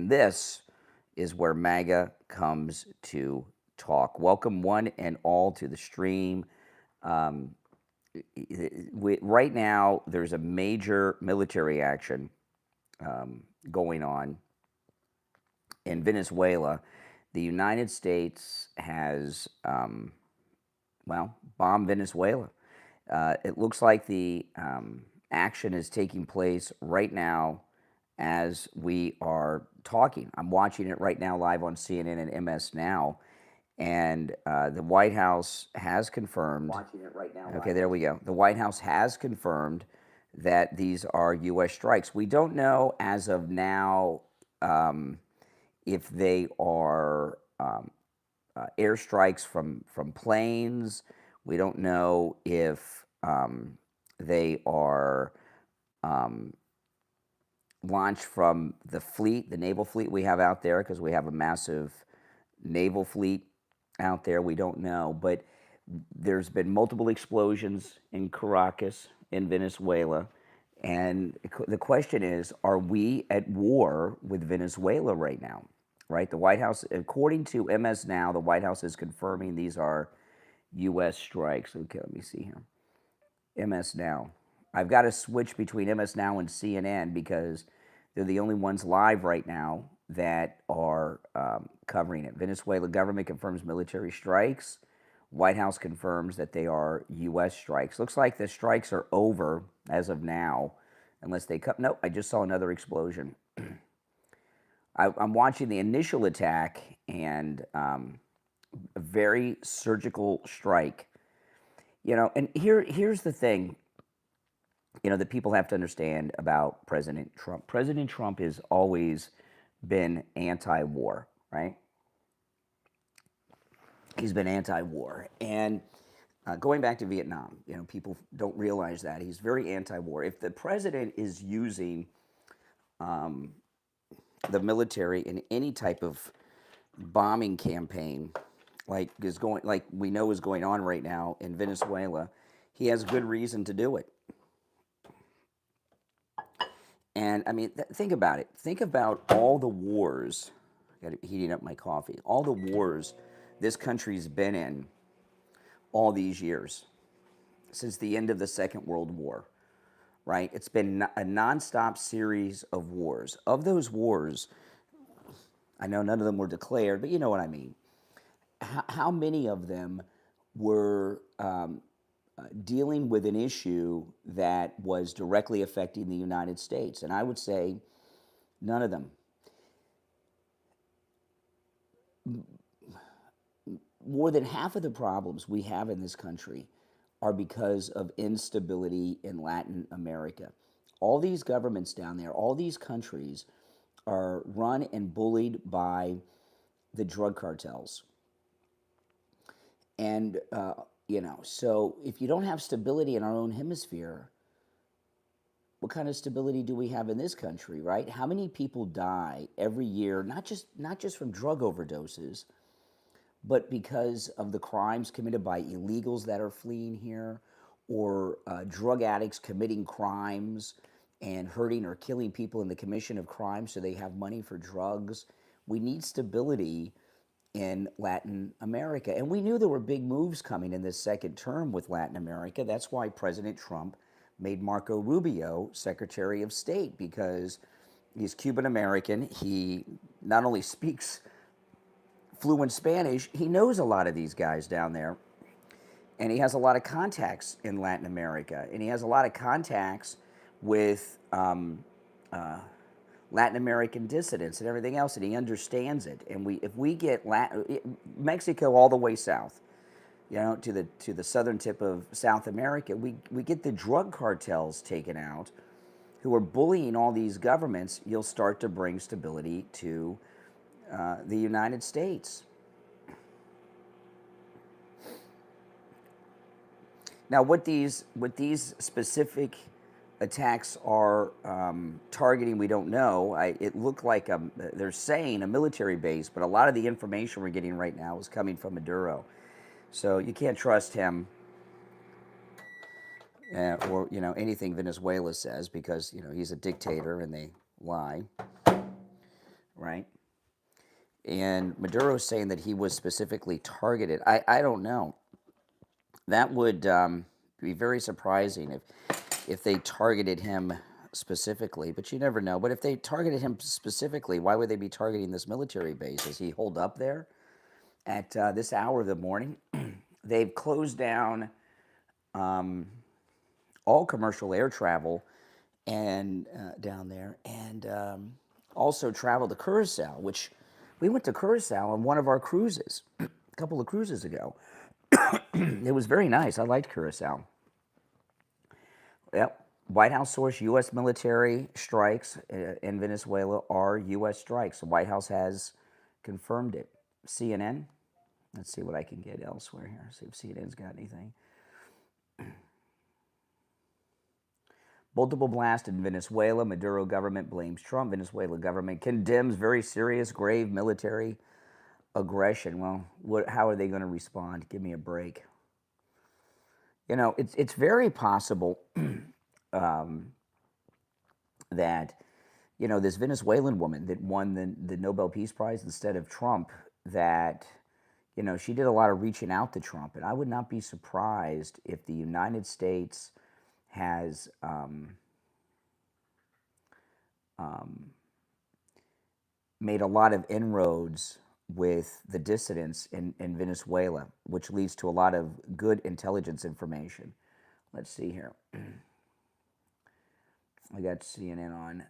and this is where MAGA comes to talk. Welcome, one and all, to the stream. Right now, there's a major military action going on in Venezuela. The United States has, bombed Venezuela. It looks like the action is taking place right now as we are talking. I'm watching it right now live on CNN and MS Now. And the White House has confirmed. Watching it right now. Okay, there we go. The White House has confirmed that these are U.S. strikes. We don't know as of now if they are airstrikes from planes. We don't know if they are launched from the fleet, the naval fleet we have out there, because we have a massive naval fleet out there. We don't know, but there's been multiple explosions in Caracas, in Venezuela, and the question is, are we at war with Venezuela right now? Right? The White House, according to MS Now, the White House is confirming these are U.S. strikes. Okay, let me see here. MS Now. I've got to switch between MS Now and CNN because they're the only ones live right now that are covering it. Venezuela government confirms military strikes. White House confirms that they are U.S. strikes. Looks like the strikes are over as of now, unless they cut. Nope, I just saw another explosion. I'm watching the initial attack and a very surgical strike. You know, and here's the thing, you know, that people have to understand about President Trump. President Trump has always been anti-war, right? He's been anti-war. And going back to Vietnam, you know, people don't realize that. He's very anti-war. If the president is using the military in any type of bombing campaign, like we know is going on right now in Venezuela, he has good reason to do it. And I mean, think about it. Think about all the wars. I got heating up my coffee. All the wars this country's been in all these years since the end of the Second World War, right? It's been a nonstop series of wars. Of those wars, I know none of them were declared, but you know what I mean. How many of them were dealing with an issue that was directly affecting the United States? And I would say none of them. More than half of the problems we have in this country are because of instability in Latin America. All these governments down there, all these countries are run and bullied by the drug cartels. And, you know, so if you don't have stability in our own hemisphere, what kind of stability do we have in this country, right? How many people die every year, not just from drug overdoses, but because of the crimes committed by illegals that are fleeing here, or drug addicts committing crimes and hurting or killing people in the commission of crime so they have money for drugs? We need stability in Latin America. And we knew there were big moves coming in this second term with Latin America. That's why President Trump made Marco Rubio Secretary of State, because he's Cuban American. He not only speaks fluent Spanish, he knows a lot of these guys down there, and he has a lot of contacts in Latin America, and he has a lot of contacts with Latin American dissidents and everything else, and he understands it. And if we get Mexico all the way south, you know, to the southern tip of South America, we get the drug cartels taken out, who are bullying all these governments. You'll start to bring stability to the United States. Now, what these specific attacks are targeting, we don't know. It looked like they're saying a military base, but a lot of the information we're getting right now is coming from Maduro. So you can't trust him or, you know, anything Venezuela says, because, you know, he's a dictator and they lie. right? And Maduro's saying that he was specifically targeted. I don't know. That would be very surprising if they targeted him specifically, but you never know. But if they targeted him specifically, why would they be targeting this military base? Is he holed up there at this hour of the morning? They've closed down all commercial air travel and down there, and also travel to Curacao, which we went to Curacao on one of our cruises a couple of cruises ago. It was very nice. I liked Curacao. Yep. White House source: U.S. military strikes in Venezuela are U.S. strikes. The White House has confirmed it. CNN. Let's see what I can get elsewhere here. See if CNN's got anything. Multiple blast in Venezuela. Maduro government blames Trump. Venezuela government condemns very serious, grave military aggression. Well, how are they going to respond? Give me a break. You know, it's very possible that, you know, this Venezuelan woman that won the Nobel Peace Prize instead of Trump, that, you know, she did a lot of reaching out to Trump. And I would not be surprised if the United States has made a lot of inroads with the dissidents in Venezuela, which leads to a lot of good intelligence information. Let's see here. I got CNN on.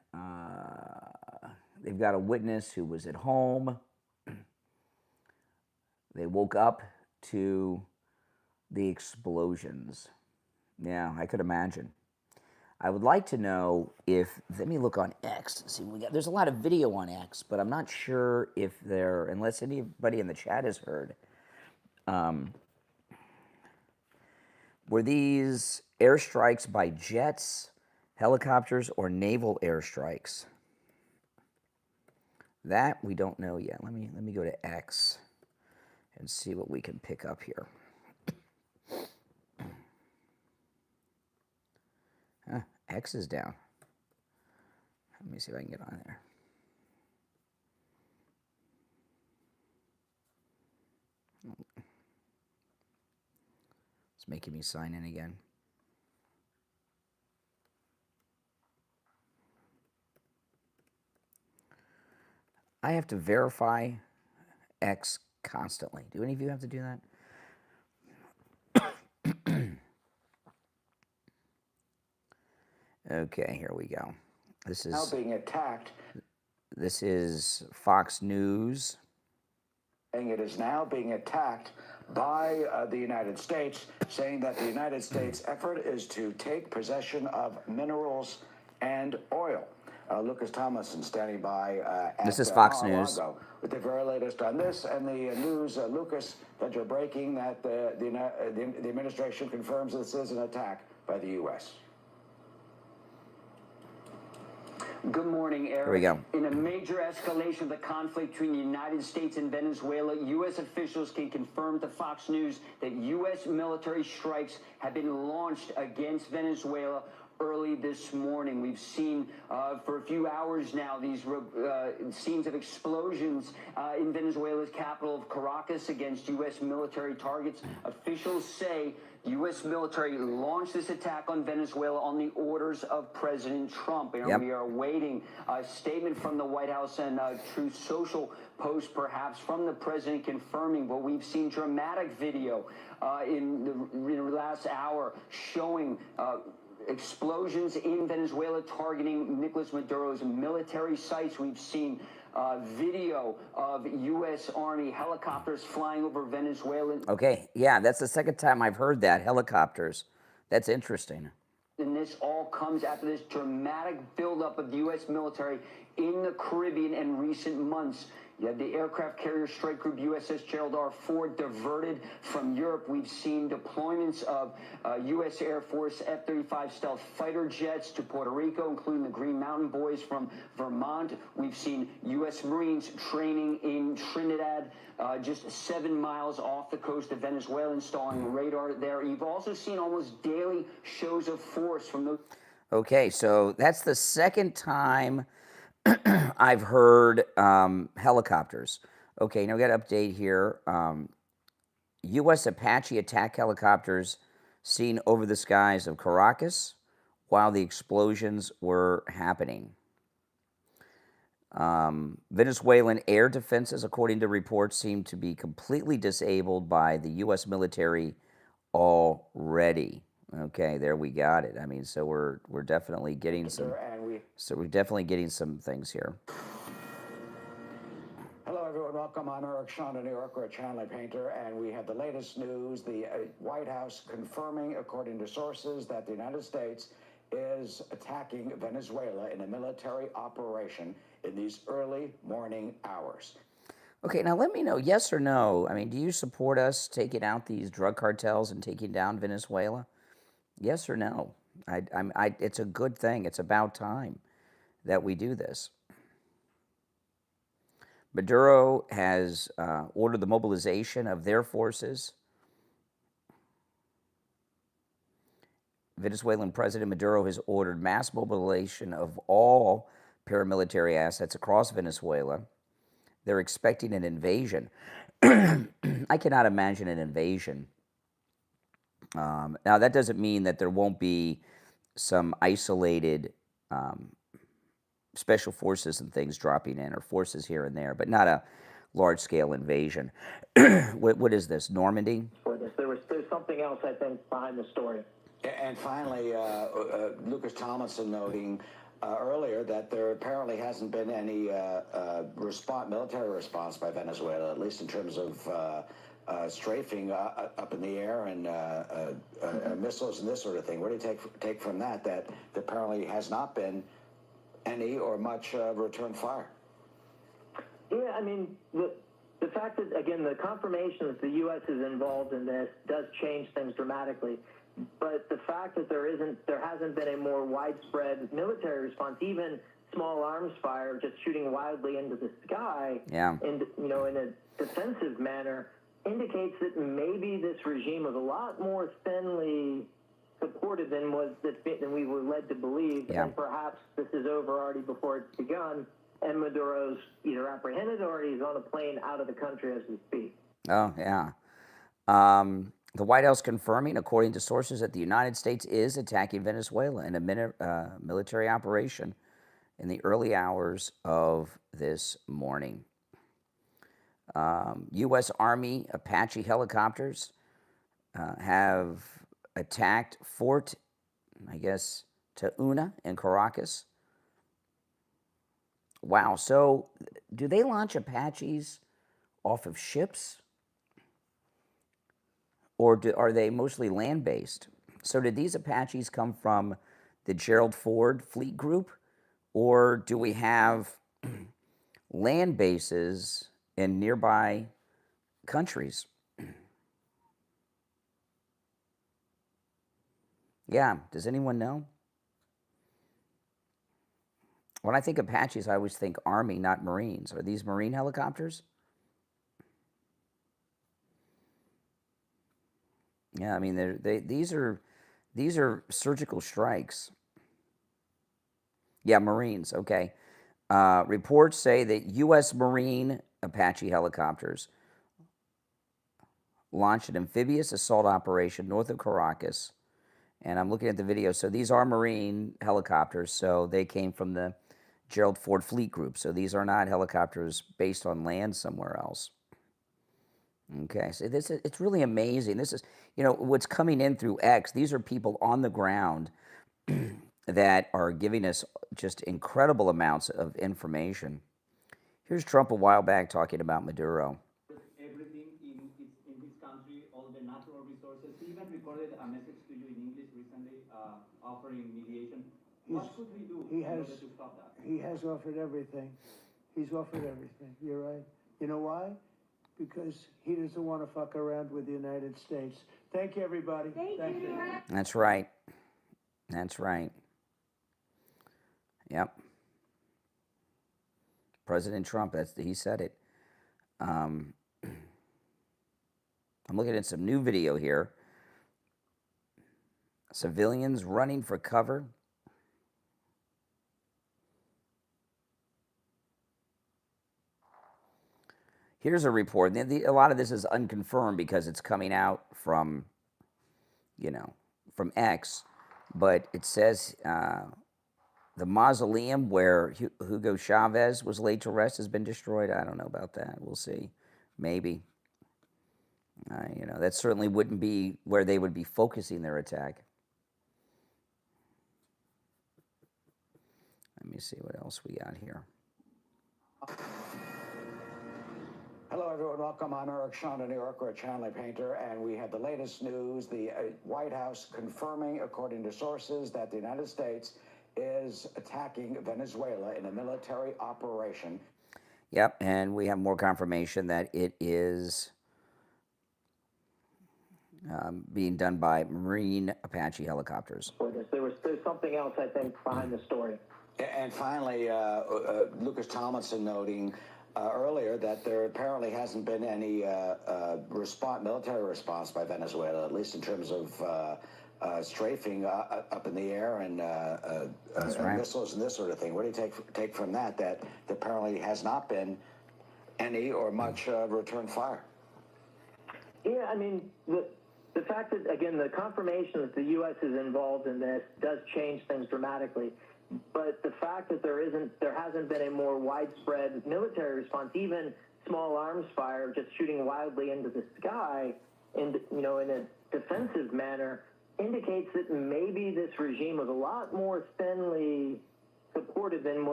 They've got a witness who was at home. They woke up to the explosions. Yeah, I could imagine. I would like to know if, let me look on X. See, there's a lot of video on X, but I'm not sure if there, unless anybody in the chat has heard, were these airstrikes by jets, helicopters, or naval airstrikes? That we don't know yet. Let me go to X and see what we can pick up here. X is down. Let me see if I can get on there. It's making me sign in again. I have to verify X constantly. Do any of you have to do that? Okay, here we go. This is now being attacked. This is Fox News. It is now being attacked by the United States, saying that the United States' effort is to take possession of minerals and oil. Lucas Thomason standing by. This is Fox News. With the very latest on this and the news, Lucas, that you're breaking that the administration confirms this is an attack by the U.S. Good morning, Eric. Here we go. In a major escalation of the conflict between the United States and Venezuela, U.S. officials can confirm to Fox News that U.S. military strikes have been launched against Venezuela early this morning. We've seen for a few hours now these scenes of explosions in Venezuela's capital of Caracas against U.S. military targets. Officials say the U.S. military launched this attack on Venezuela on the orders of President Trump. And we are awaiting a statement from the White House and a Truth Social post, perhaps, from the president confirming what we've seen. Dramatic video in the last hour showing explosions in Venezuela targeting Nicolas Maduro's military sites. We've seen video of U.S. Army helicopters flying over Venezuela. Okay, yeah, that's the second time I've heard that, helicopters. That's interesting. And this all comes after this dramatic buildup of the U.S. military in the Caribbean in recent months. You had the aircraft carrier strike group USS Gerald R. Ford diverted from Europe. We've seen deployments of U.S. Air Force F-35 stealth fighter jets to Puerto Rico, including the Green Mountain Boys from Vermont. We've seen U.S. Marines training in Trinidad, just 7 miles off the coast of Venezuela, installing radar there. You've also seen almost daily shows of force from those. Okay, so that's the second time I've heard helicopters. Okay, now we got an update here. U.S. Apache attack helicopters seen over the skies of Caracas while the explosions were happening. Venezuelan air defenses, according to reports, seem to be completely disabled by the U.S. military already. Okay, there we got it. I mean, so we're definitely getting some. So we're definitely getting some things here. Hello, everyone. Welcome. I'm Shawna, New Yorker, a Chandler painter, and we have the latest news. The White House confirming, according to sources, that the United States is attacking Venezuela in a military operation in these early morning hours. Okay, now let me know, yes or no. I mean, do you support us taking out these drug cartels and taking down Venezuela? Yes or no? It's a good thing. It's about time that we do this. Maduro has ordered the mobilization of their forces. Venezuelan President Maduro has ordered mass mobilization of all paramilitary assets across Venezuela. They're expecting an invasion. I cannot imagine an invasion. Now, that doesn't mean that there won't be some isolated special forces and things dropping in, or forces here and there, but not a large-scale invasion. What is this, Normandy? For this, there's something else, I think, behind the story. And finally, Lucas Tomlinson noting earlier that there apparently hasn't been any military response by Venezuela, at least in terms of strafing up in the air and missiles and this sort of thing. What do you take from that? That apparently has not been any or much return fire. Yeah, I mean, the fact that, again, the confirmation that the U.S. is involved in this does change things dramatically. But the fact that there hasn't been a more widespread military response, even small arms fire, just shooting wildly into the sky, and in a defensive manner, indicates that maybe this regime was a lot more thinly supported than we were led to believe, and perhaps this is over already before it's begun, and Maduro's either apprehended or he's on a plane out of the country as we speak. Oh, yeah. The White House confirming, according to sources, that the United States is attacking Venezuela in a military operation in the early hours of this morning. U.S. Army Apache helicopters have attacked Fort, I guess, Tauna in Caracas. Wow, so do they launch Apaches off of ships? Or are they mostly land-based? So did these Apaches come from the Gerald Ford Fleet Group? Or do we have land bases in nearby countries? Yeah, does anyone know? When I think Apaches, I always think Army, not Marines. Are these Marine helicopters? Yeah, I mean, these are surgical strikes. Yeah, Marines, okay. Reports say that U.S. Marine Apache helicopters launched an amphibious assault operation north of Caracas. And I'm looking at the video. So these are Marine helicopters. So they came from the Gerald Ford Fleet Group. So these are not helicopters based on land somewhere else. Okay, so it's really amazing. This is, what's coming in through X. These are people on the ground that are giving us just incredible amounts of information. Here's Trump a while back talking about Maduro. Everything in his country, all the natural resources. He even recorded a message to you in English recently, offering mediation. What could we do in order to stop that? He has offered everything. He's offered everything. You're right. You know why? Because he doesn't want to fuck around with the United States. Thank you, everybody. Thank you. That's right. That's right. Yep. President Trump, he said it. I'm looking at some new video here. Civilians running for cover. Here's a report. A lot of this is unconfirmed because it's coming out from, from X, but it says the mausoleum where Hugo Chavez was laid to rest has been destroyed. I don't know about that. We'll see. Maybe. That certainly wouldn't be where they would be focusing their attack. Let me see what else we got here. Hello, everyone. Welcome. I'm Shawna, New Yorker, a Chanley painter, and we have the latest news. The White House confirming, according to sources, that the United States is attacking Venezuela in a military operation. Yep, and we have more confirmation that it is being done by Marine Apache helicopters. There's something else, I think, behind the story. And finally, Lucas Tomlinson noting earlier that there apparently hasn't been any military response by Venezuela, at least in terms of strafing up in the air and missiles and this sort of thing. What do you take from that? That apparently has not been any or much return fire. Yeah, I mean, the fact that, again, the confirmation that the U.S. is involved in this does change things dramatically. But the fact that there hasn't been a more widespread military response, even small arms fire, just shooting wildly into the sky, in a defensive manner, indicates that maybe this regime was a lot more thinly supported than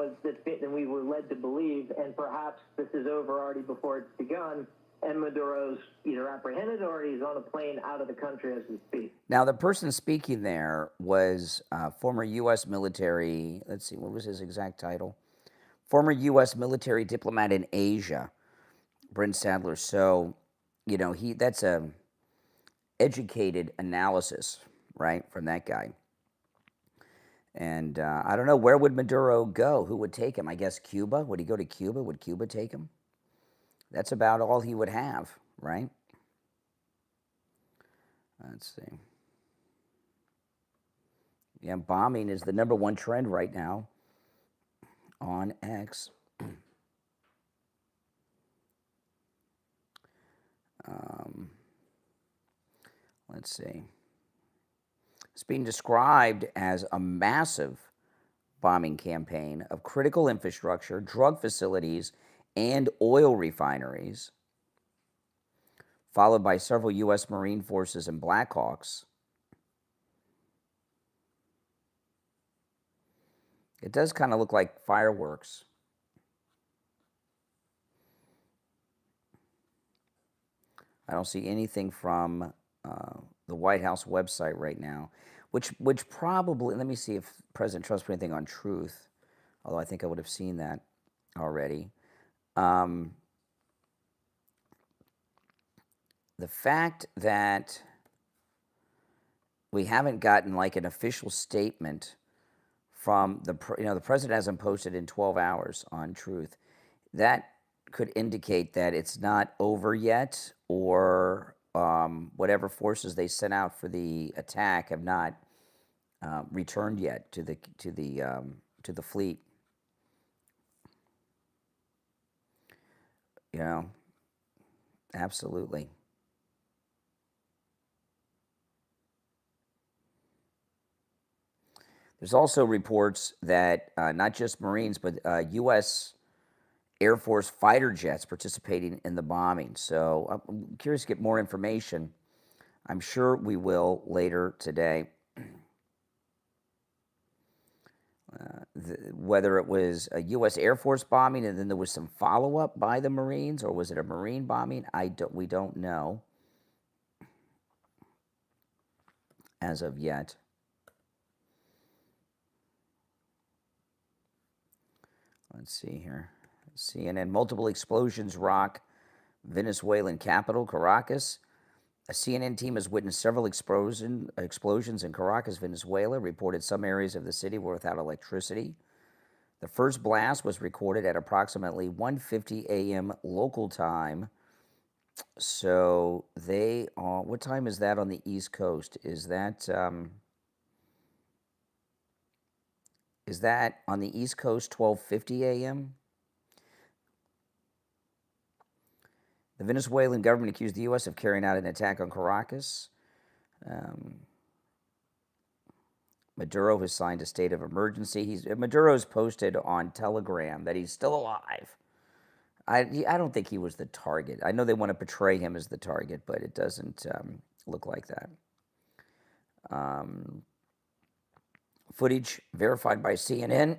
we were led to believe, and perhaps this is over already before it's begun. And Maduro's either apprehended or he's on a plane out of the country as we speak. Now, the person speaking there was former U.S. military, let's see, what was his exact title? Former U.S. military diplomat in Asia, Brent Sadler. So, that's a educated analysis, right, from that guy. And I don't know, where would Maduro go? Who would take him? I guess Cuba. Would he go to Cuba? Would Cuba take him? That's about all he would have, right? Let's see. Yeah, bombing is the #1 trend right now on X. Let's see. It's being described as a massive bombing campaign of critical infrastructure, drug facilities, and oil refineries, followed by several U.S. Marine Forces and Blackhawks. It does kind of look like fireworks. I don't see anything from the White House website right now, which probably, let me see if President Trump's put anything on Truth, although I think I would have seen that already. The fact that we haven't gotten like an official statement from the president hasn't posted in 12 hours on Truth, that could indicate that it's not over yet, or whatever forces they sent out for the attack have not returned yet to the fleet. Absolutely. There's also reports that not just Marines, but U.S. Air Force fighter jets participating in the bombing. So I'm curious to get more information. I'm sure we will later today. Whether it was a U.S. Air Force bombing and then there was some follow-up by the Marines, or was it a Marine bombing? We don't know as of yet. Let's see here. CNN, multiple explosions rock Venezuelan capital, Caracas. A CNN team has witnessed several explosions in Caracas, Venezuela, reported some areas of the city were without electricity. The first blast was recorded at approximately 1:50 a.m. local time. So they are, what time is that on the East Coast? Is that on the East Coast 12:50 a.m.? The Venezuelan government accused the U.S. of carrying out an attack on Caracas. Maduro has signed a state of emergency. Maduro's posted on Telegram that he's still alive. I don't think he was the target. I know they want to portray him as the target, but it doesn't look like that. Footage verified by CNN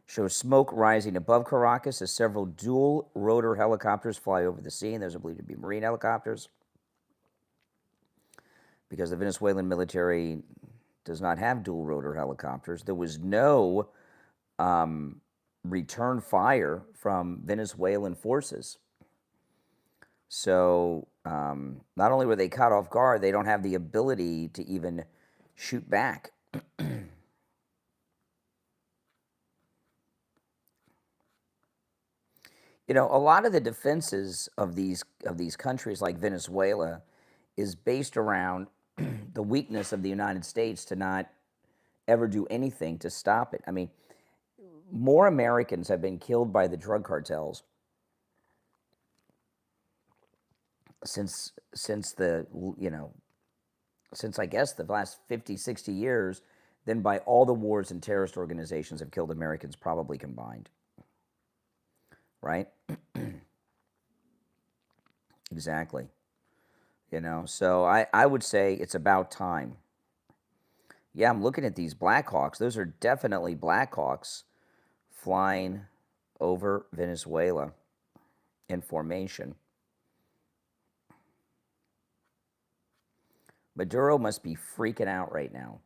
shows smoke rising above Caracas as several dual-rotor helicopters fly over the scene. Those are believed to be Marine helicopters, because the Venezuelan military does not have dual-rotor helicopters. There was no return fire from Venezuelan forces. So not only were they caught off guard, they don't have the ability to even shoot back. You know, a lot of the defenses of these countries like Venezuela is based around the weakness of the United States to not ever do anything to stop it. I mean, more Americans have been killed by the drug cartels since I guess the last 50, 60 years than by all the wars and terrorist organizations have killed Americans probably combined. Right? Exactly. You know, so I would say it's about time. Yeah, I'm looking at these Black Hawks. Those are definitely Black Hawks flying over Venezuela in formation. Maduro must be freaking out right now.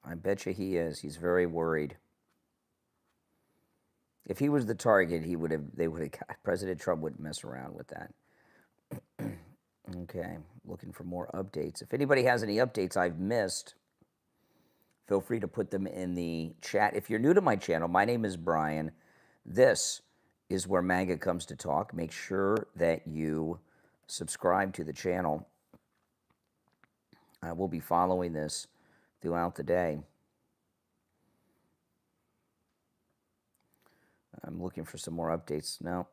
I bet you he is. He's very worried. If he was the target, they would have got, President Trump wouldn't mess around with that. Okay, looking for more updates. If anybody has any updates I've missed, feel free to put them in the chat. If you're new to my channel, my name is Brian. This is where MAGA comes to talk. Make sure that you subscribe to the channel. I will be following this throughout the day. I'm looking for some more updates. No.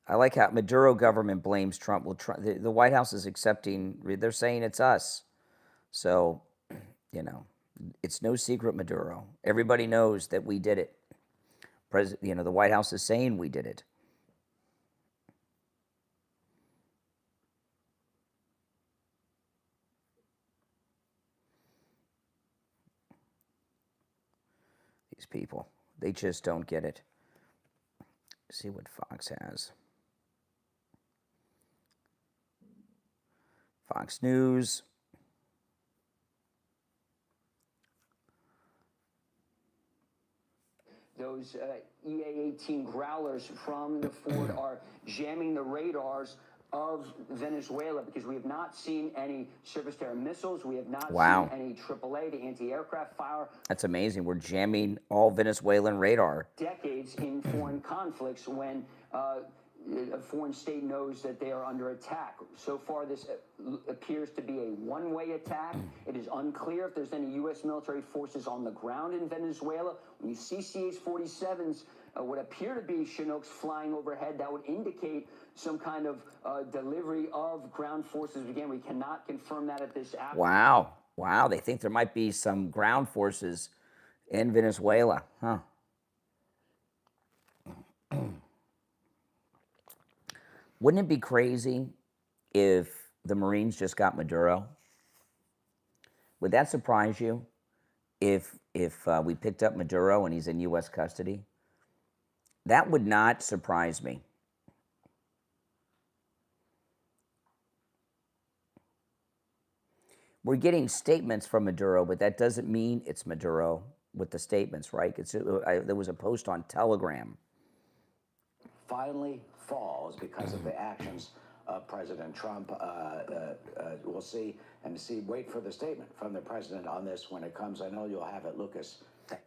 I like how Maduro government blames Trump. Well, the White House is accepting, they're saying it's us. So, you know, it's no secret, Maduro. Everybody knows that we did it. The White House is saying we did it. These people, they just don't get it. See what Fox has. Fox News. Those EA-18 Growlers from the Ford are jamming the radars of Venezuela, because we have not seen any surface-to-air missiles. We have not seen any AAA, the anti-aircraft fire. That's amazing. We're jamming all Venezuelan radar. Decades in foreign conflicts when a foreign state knows that they are under attack. So far, this appears to be a one-way attack. It is unclear if there's any U.S. military forces on the ground in Venezuela. When you see CH-47s, what appear to be Chinooks flying overhead, that would indicate some kind of delivery of ground forces. Again, we cannot confirm that at this hour. Wow. Wow, they think there might be some ground forces in Venezuela. Huh. Wouldn't it be crazy if the Marines just got Maduro? Would that surprise you if we picked up Maduro and he's in U.S. custody? That would not surprise me. We're getting statements from Maduro, but that doesn't mean it's Maduro with the statements, right? There was a post on Telegram. Finally falls because of the actions of President Trump. We'll see wait for the statement from the president on this when it comes. I know you'll have it, Lucas.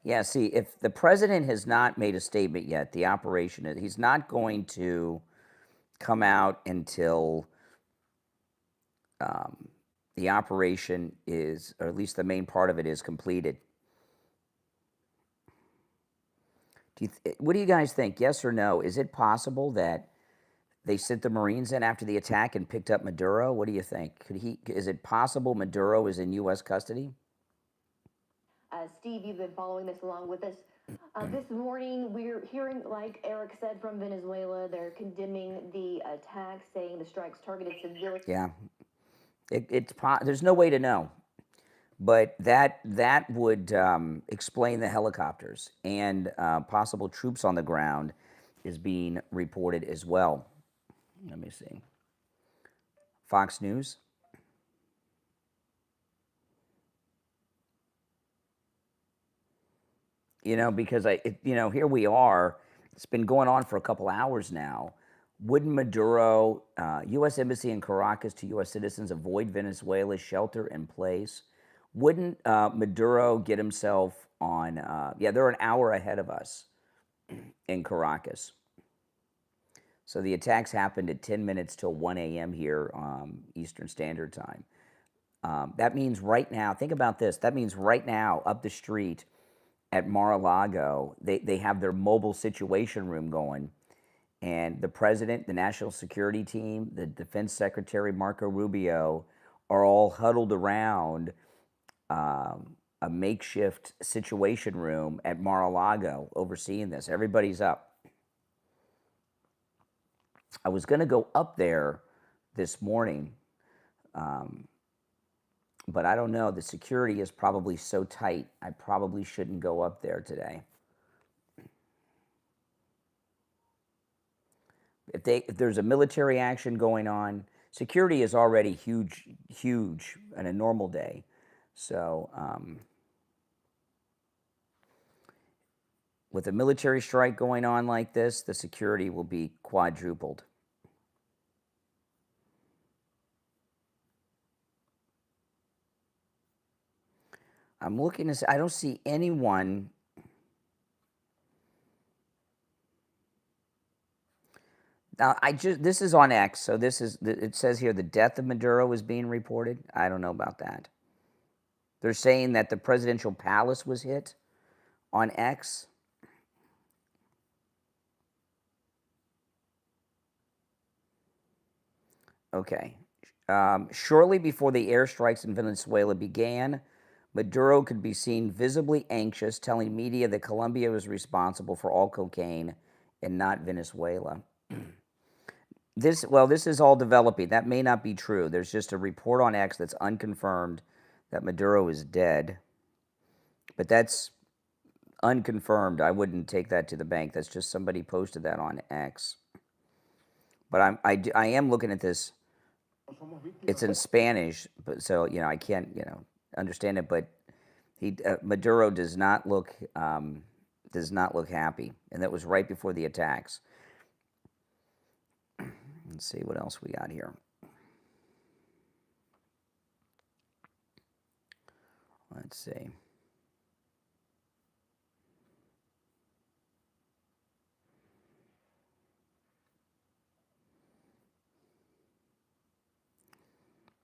Yeah, see, if the president has not made a statement yet, the operation, he's not going to come out until the operation is, or at least the main part of it is completed. What do you guys think? Yes or no? Is it possible that they sent the Marines in after the attack and picked up Maduro? What do you think? Is it possible Maduro is in U.S. custody? Steve, you've been following this along with us. This morning, we're hearing, like Eric said, from Venezuela, they're condemning the attack, saying the strikes targeted civilians. Yeah, there's no way to know, but that would explain the helicopters, and possible troops on the ground is being reported as well. Let me see. Fox News. Because here we are. It's been going on for a couple hours now. Wouldn't Maduro, U.S. Embassy in Caracas to U.S. citizens avoid Venezuela's shelter in place? Wouldn't Maduro get himself on, they're an hour ahead of us in Caracas. So the attacks happened at 10 minutes till 1 a.m. here, Eastern Standard Time. That means right now, think about this, that means right now up the street at Mar-a-Lago, they have their mobile situation room going, and the president, the national security team, the defense secretary, Marco Rubio, are all huddled around a makeshift situation room at Mar-a-Lago overseeing this. Everybody's up. I was going to go up there this morning, but I don't know. The security is probably so tight, I probably shouldn't go up there today. If there's a military action going on, security is already huge on a normal day. So with a military strike going on like this, the security will be quadrupled. I'm looking to see, I don't see anyone. Now, this is on X, so it says here the death of Maduro is being reported. I don't know about that. They're saying that the presidential palace was hit on X. Okay. Shortly before the airstrikes in Venezuela began, Maduro could be seen visibly anxious, telling media that Colombia was responsible for all cocaine and not Venezuela. This is all developing. That may not be true. There's just a report on X that's unconfirmed that Maduro is dead. But that's unconfirmed. I wouldn't take that to the bank. That's just somebody posted that on X. But I am looking at this. It's in Spanish, but so I can't understand it. But Maduro does not look happy, and that was right before the attacks. Let's see what else we got here. Let's see.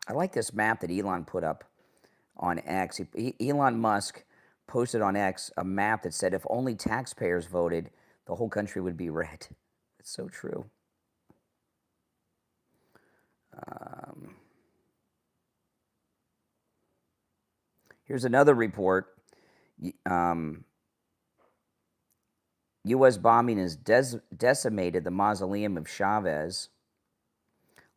I like this map that Elon put up on X. Elon Musk posted on X a map that said if only taxpayers voted, the whole country would be red. It's so true. Here's another report. U.S. bombing has decimated the mausoleum of Chavez.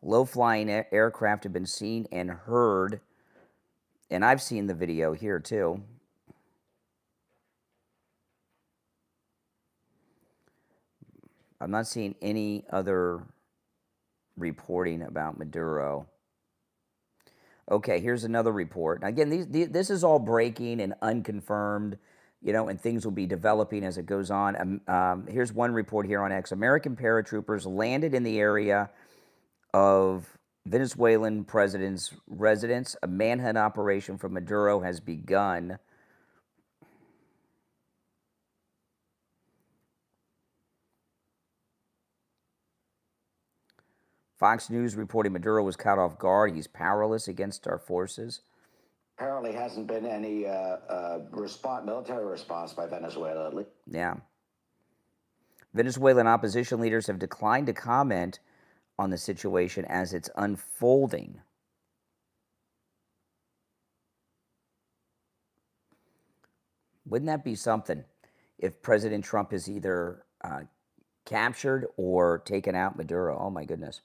Low-flying aircraft have been seen and heard, and I've seen the video here too. I'm not seeing any other reporting about Maduro. Okay, here's another report. Now, again, this is all breaking and unconfirmed, and things will be developing as it goes on. Here's one report here on X. American paratroopers landed in the area of Venezuelan president's residence. A manhunt operation for Maduro has begun. Fox News reporting Maduro was caught off guard. He's powerless against our forces. Apparently hasn't been any military response by Venezuela. Yeah. Venezuelan opposition leaders have declined to comment on the situation as it's unfolding. Wouldn't that be something if President Trump is either captured or taken out Maduro? Oh, my goodness.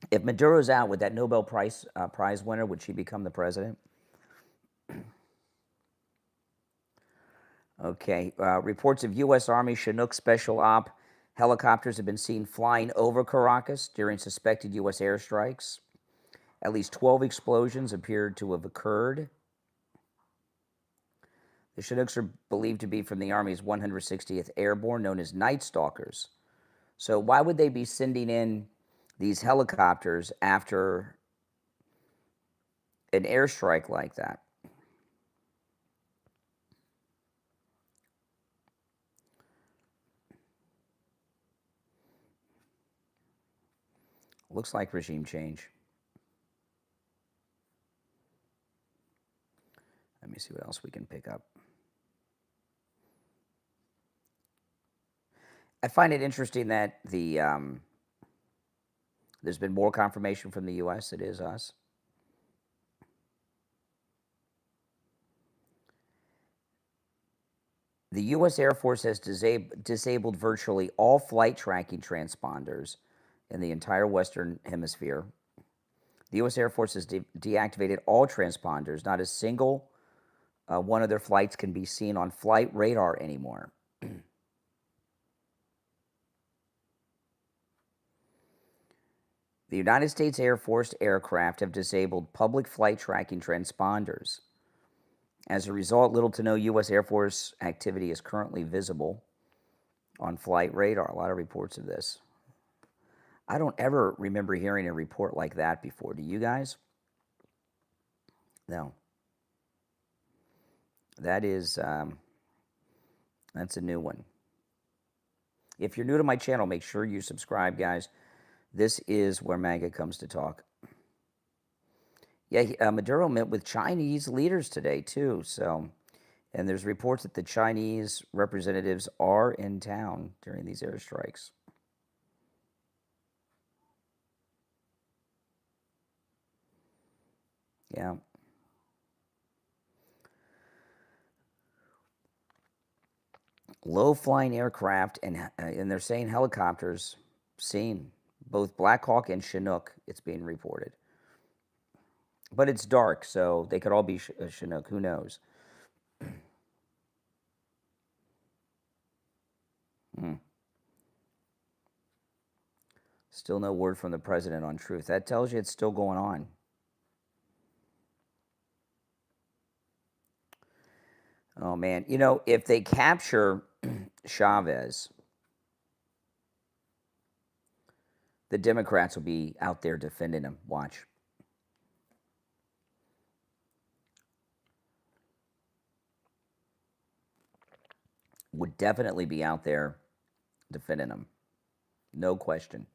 If Maduro's out, would that Nobel Prize winner, would she become the president? Okay. Reports of U.S. Army Chinook Special Op helicopters have been seen flying over Caracas during suspected U.S. airstrikes. At least 12 explosions appeared to have occurred. The Chinooks are believed to be from the Army's 160th Airborne, known as Night Stalkers. So why would they be sending in these helicopters after an airstrike like that? Looks like regime change. Let me see what else we can pick up. I find it interesting that there's been more confirmation from the U.S. It is us. The U.S. Air Force has disabled virtually all flight tracking transponders in the entire Western Hemisphere. The U.S. Air Force has deactivated all transponders. Not a single one of their flights can be seen on flight radar anymore. The United States Air Force aircraft have disabled public flight tracking transponders. As a result, little to no U.S. Air Force activity is currently visible on flight radar. A lot of reports of this. I don't ever remember hearing a report like that before. Do you guys? No. That's a new one. If you're new to my channel, make sure you subscribe, guys. This is where MAGA comes to talk. Yeah, Maduro met with Chinese leaders today, too. So, and there's reports that the Chinese representatives are in town during these airstrikes. Yeah. Low-flying aircraft, and they're saying helicopters seen. Both Black Hawk and Chinook, it's being reported. But it's dark, so they could all be Chinook. Who knows? Still no word from the president on truth. That tells you it's still going on. Oh, man. You know, if they capture Chavez, the Democrats will be out there defending him. Watch. Would definitely be out there defending him. No question.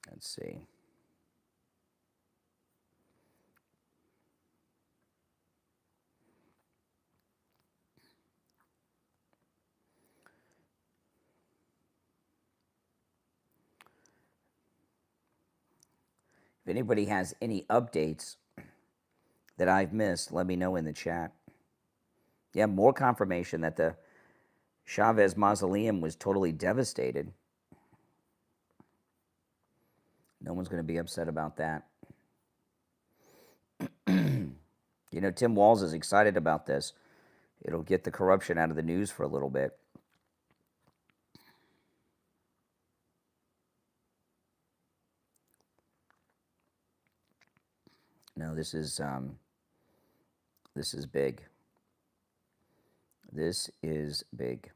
Let's see. If anybody has any updates that I've missed, let me know in the chat. Yeah, more confirmation that the Chavez mausoleum was totally devastated. No one's going to be upset about that. You know, Tim Walz is excited about this. It'll get the corruption out of the news for a little bit. No, this is big. This is big.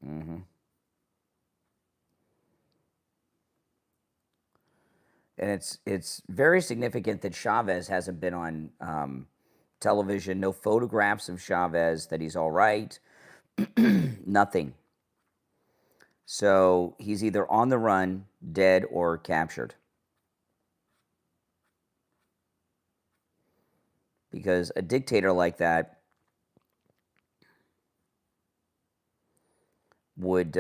And it's very significant that Chavez hasn't been on television. No photographs of Chavez, that he's all right. Nothing. So he's either on the run, dead, or captured. because a dictator like that would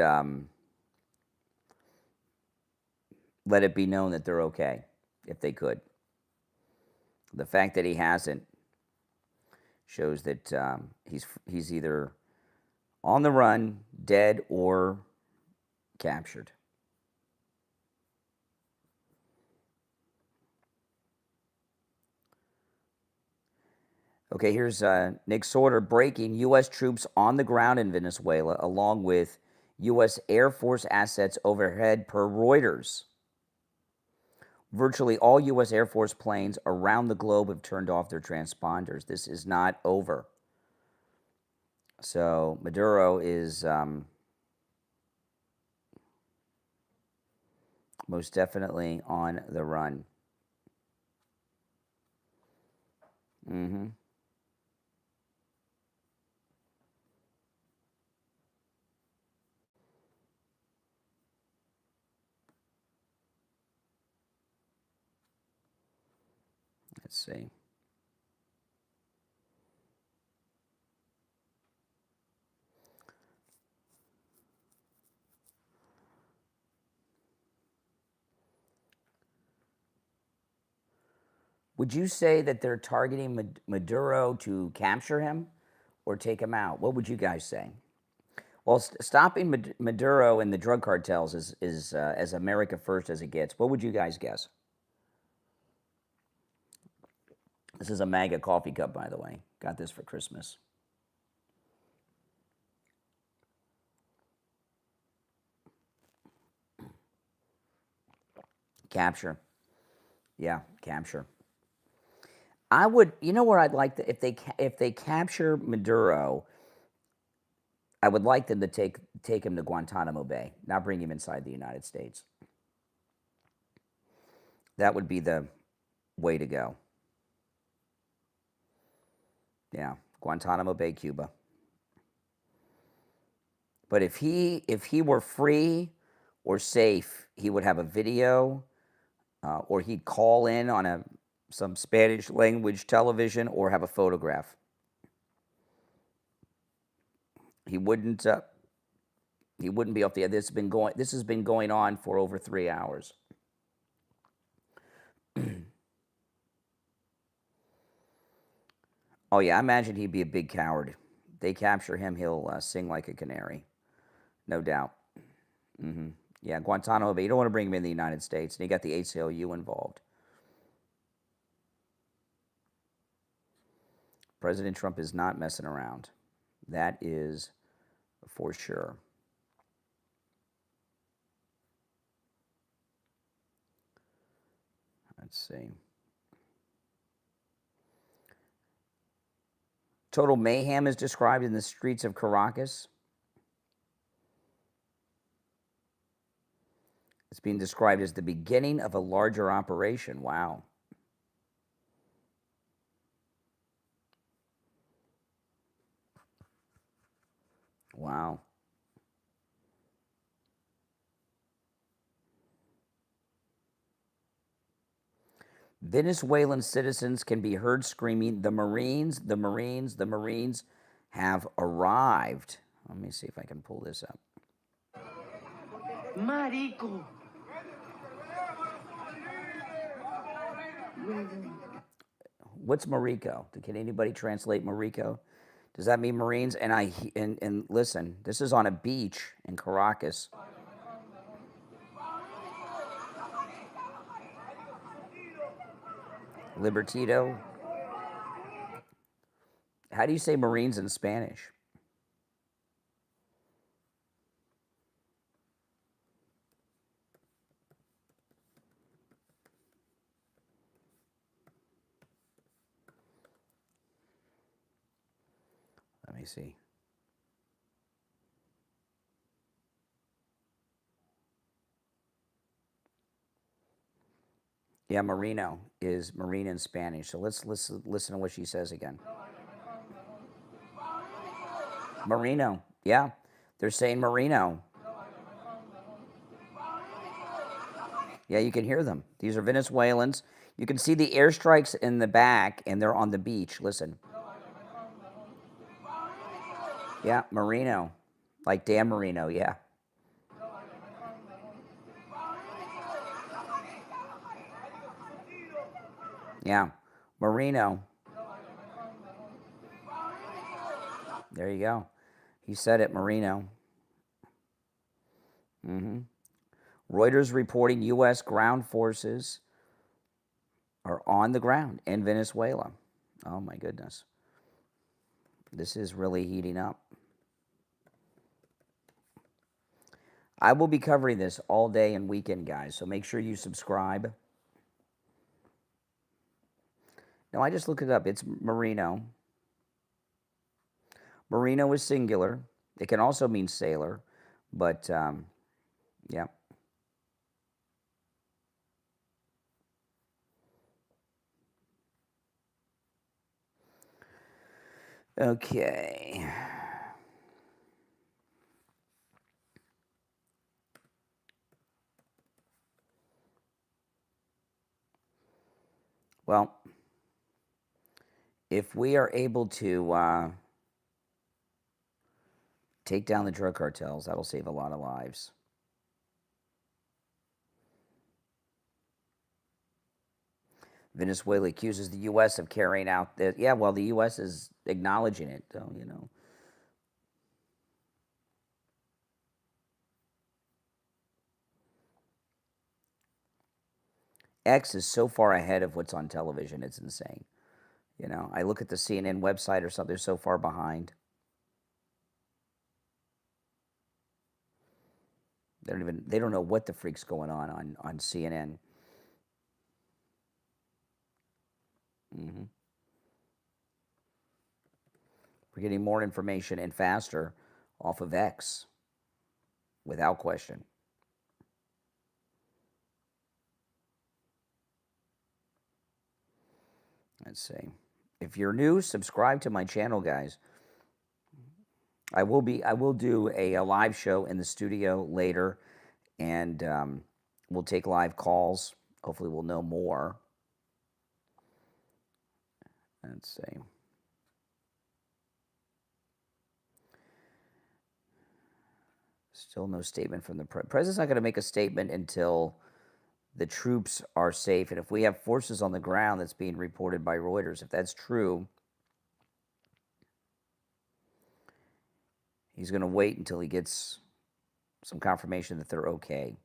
let it be known that they're okay, if they could. The fact that he hasn't shows that he's either on the run, dead, or captured. Okay, here's Nick Sorter breaking. U.S. troops on the ground in Venezuela, along with U.S. Air Force assets overhead, per Reuters. Virtually all U.S. Air Force planes around the globe have turned off their transponders. This is not over. So Maduro is most definitely on the run. Let's see. Would you say that they're targeting Maduro to capture him or take him out? What would you guys say? Well, stopping Maduro and the drug cartels is as America first as it gets. What would you guys guess? This is a MAGA coffee cup, by the way. Got this for Christmas. Capture. Yeah, capture. I would, you know where I'd like to, if they capture Maduro, I would like them to take him to Guantanamo Bay, not bring him inside the United States. That would be the way to go. Yeah, Guantanamo Bay, Cuba. But if he were free or safe, he would have a video, or he'd call in on some Spanish language television, or have a photograph. He wouldn't be off the air. This has been going on for over 3 hours. Oh yeah, I imagine he'd be a big coward. They capture him, he'll sing like a canary, no doubt. Yeah, Guantanamo Bay. You don't want to bring him in the United States, and you got the ACLU involved. President Trump is not messing around. That is for sure. Let's see. Total mayhem is described in the streets of Caracas. It's being described as the beginning of a larger operation. Wow. Wow. Venezuelan citizens can be heard screaming, "The Marines, the Marines, the Marines have arrived." Let me see if I can pull this up. Marico. What's Marico? Can anybody translate Marico? Does that mean Marines? And listen, this is on a beach in Caracas. Libertito. How do you say Marines in Spanish? Let me see. Yeah, Marino is Marine in Spanish. So let's listen to what she says again. Marino. Yeah, they're saying Marino. Yeah, you can hear them. These are Venezuelans. You can see the airstrikes in the back, and they're on the beach. Listen. Yeah, Marino. Like Dan Marino, yeah. Yeah, Marino. There you go. He said it, Marino. Reuters reporting U.S. ground forces are on the ground in Venezuela. Oh, my goodness. This is really heating up. I will be covering this all day and weekend, guys, so make sure you subscribe. No, I just looked it up. It's Marino. Marino is singular. It can also mean sailor, but yeah. Okay. Well, if we are able to take down the drug cartels, that'll save a lot of lives. Venezuela accuses the U.S. of carrying out the... Yeah, well, the U.S. is acknowledging it, so, you know. X is so far ahead of what's on television, it's insane. You know, I look at the CNN website or something, they're so far behind. They don't know what the freak's going on CNN. We're getting more information and faster off of X, without question. Let's see. If you're new, subscribe to my channel, guys. I will do a live show in the studio later, and we'll take live calls. Hopefully we'll know more. Let's see. Still no statement from the president's not going to make a statement until the troops are safe. And if we have forces on the ground, that's being reported by Reuters, if that's true, he's going to wait until he gets some confirmation that they're okay.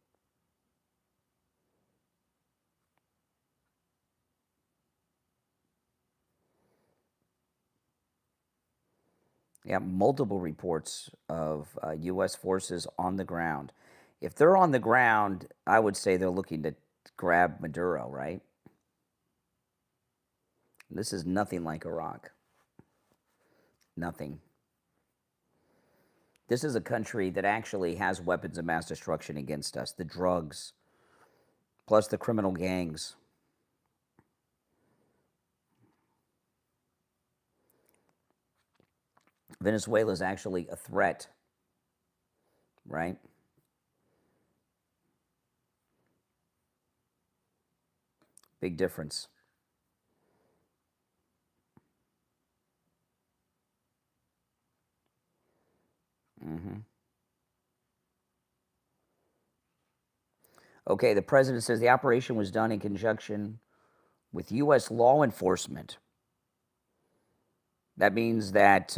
Yeah, multiple reports of U.S. forces on the ground. If they're on the ground, I would say they're looking to grab Maduro, right? This is nothing like Iraq. Nothing. This is a country that actually has weapons of mass destruction against us. The drugs, plus the criminal gangs. Venezuela is actually a threat, right? Big difference. Okay, the president says the operation was done in conjunction with U.S. law enforcement. That means that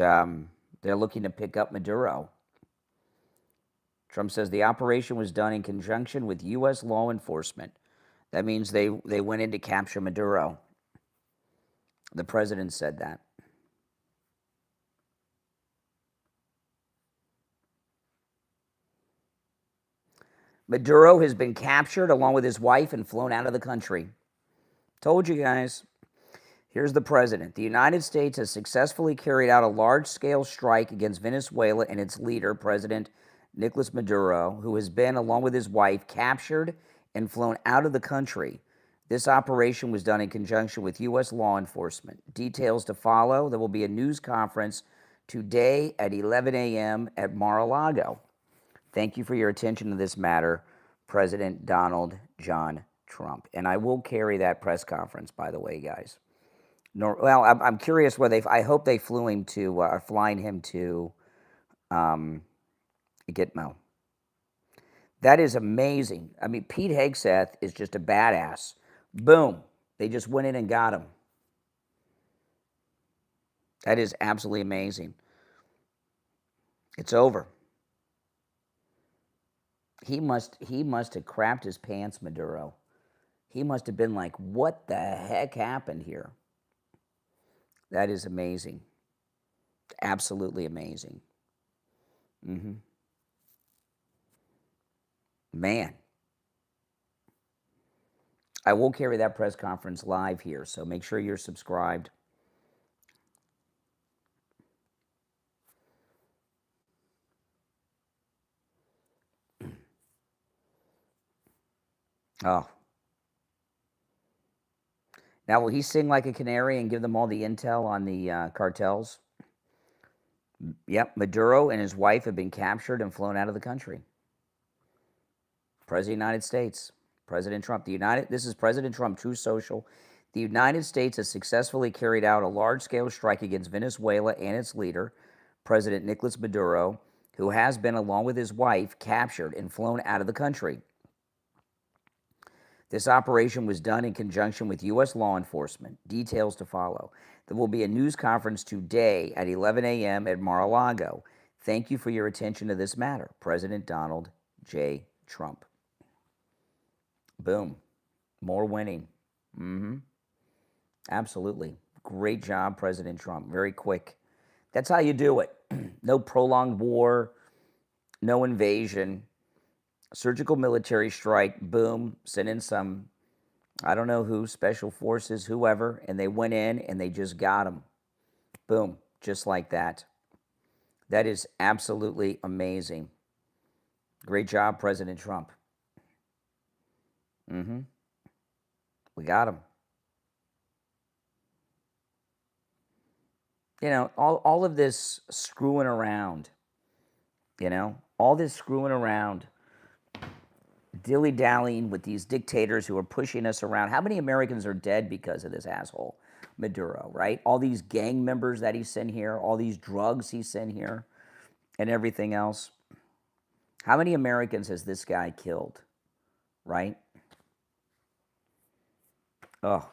they're looking to pick up Maduro. Trump says the operation was done in conjunction with U.S. law enforcement. That means they went in to capture Maduro. The president said that. Maduro has been captured along with his wife and flown out of the country. Told you guys. Here's the president. The United States has successfully carried out a large-scale strike against Venezuela and its leader, President Nicolas Maduro, who has been, along with his wife, captured and flown out of the country. This operation was done in conjunction with U.S. law enforcement. Details to follow. There will be a news conference today at 11 a.m. at Mar-a-Lago. Thank you for your attention to this matter. President Donald John Trump. And I will carry that press conference, by the way, guys. Well, I'm curious whether I hope they flew him to, are flying him to Gitmo. That is amazing. I mean, Pete Hegseth is just a badass. Boom. They just went in and got him. That is absolutely amazing. It's over. He must have crapped his pants, Maduro. He must have been like, what the heck happened here? That is amazing. Absolutely amazing. Man. I will carry that press conference live here, so make sure you're subscribed. Oh. Now, will he sing like a canary and give them all the intel on the cartels? Yep, Maduro and his wife have been captured and flown out of the country. President of the United States, President Trump. This is President Trump, True Social. The United States has successfully carried out a large-scale strike against Venezuela and its leader, President Nicolas Maduro, who has been, along with his wife, captured and flown out of the country. This operation was done in conjunction with U.S. law enforcement. Details to follow. There will be a news conference today at 11 a.m. at Mar-a-Lago. Thank you for your attention to this matter. President Donald J. Trump. Boom. More winning. Absolutely. Great job, President Trump. Very quick. That's how you do it. No prolonged war, no invasion. Surgical military strike, boom, sent in some, I don't know who, special forces, whoever, and they went in and they just got them. Boom, just like that. That is absolutely amazing. Great job, President Trump. We got him. You know, all of this screwing around, all this screwing around, dilly-dallying with these dictators who are pushing us around. How many Americans are dead because of this asshole, Maduro, right? All these gang members that he sent here, all these drugs he sent here, and everything else. How many Americans has this guy killed, right? Oh.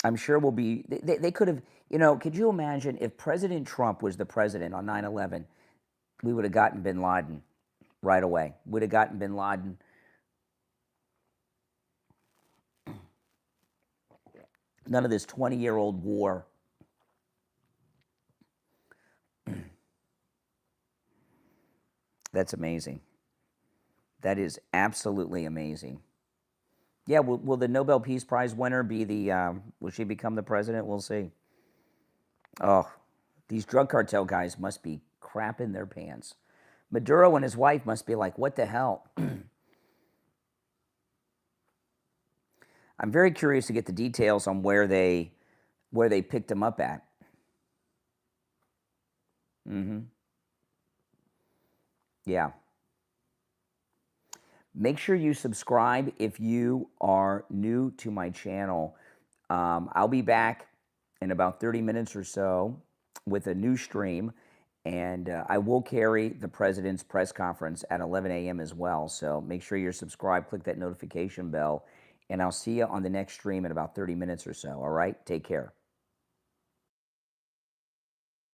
I'm sure we'll be, they could have, could you imagine if President Trump was the president on 9/11, we would have gotten bin Laden right away. Would have gotten bin Laden. None of this 20-year-old war. That's amazing. That is absolutely amazing. Yeah, will the Nobel Peace Prize winner be will she become the president? We'll see. Oh, these drug cartel guys must be crapping their pants. Maduro and his wife must be like, what the hell? I'm very curious to get the details on where they picked him up at. Yeah. Make sure you subscribe if you are new to my channel. I'll be back in about 30 minutes or so with a new stream, and I will carry the president's press conference at 11 a.m. as well. So make sure you're subscribed, click that notification bell, and I'll see you on the next stream in about 30 minutes or so. All right? Take care.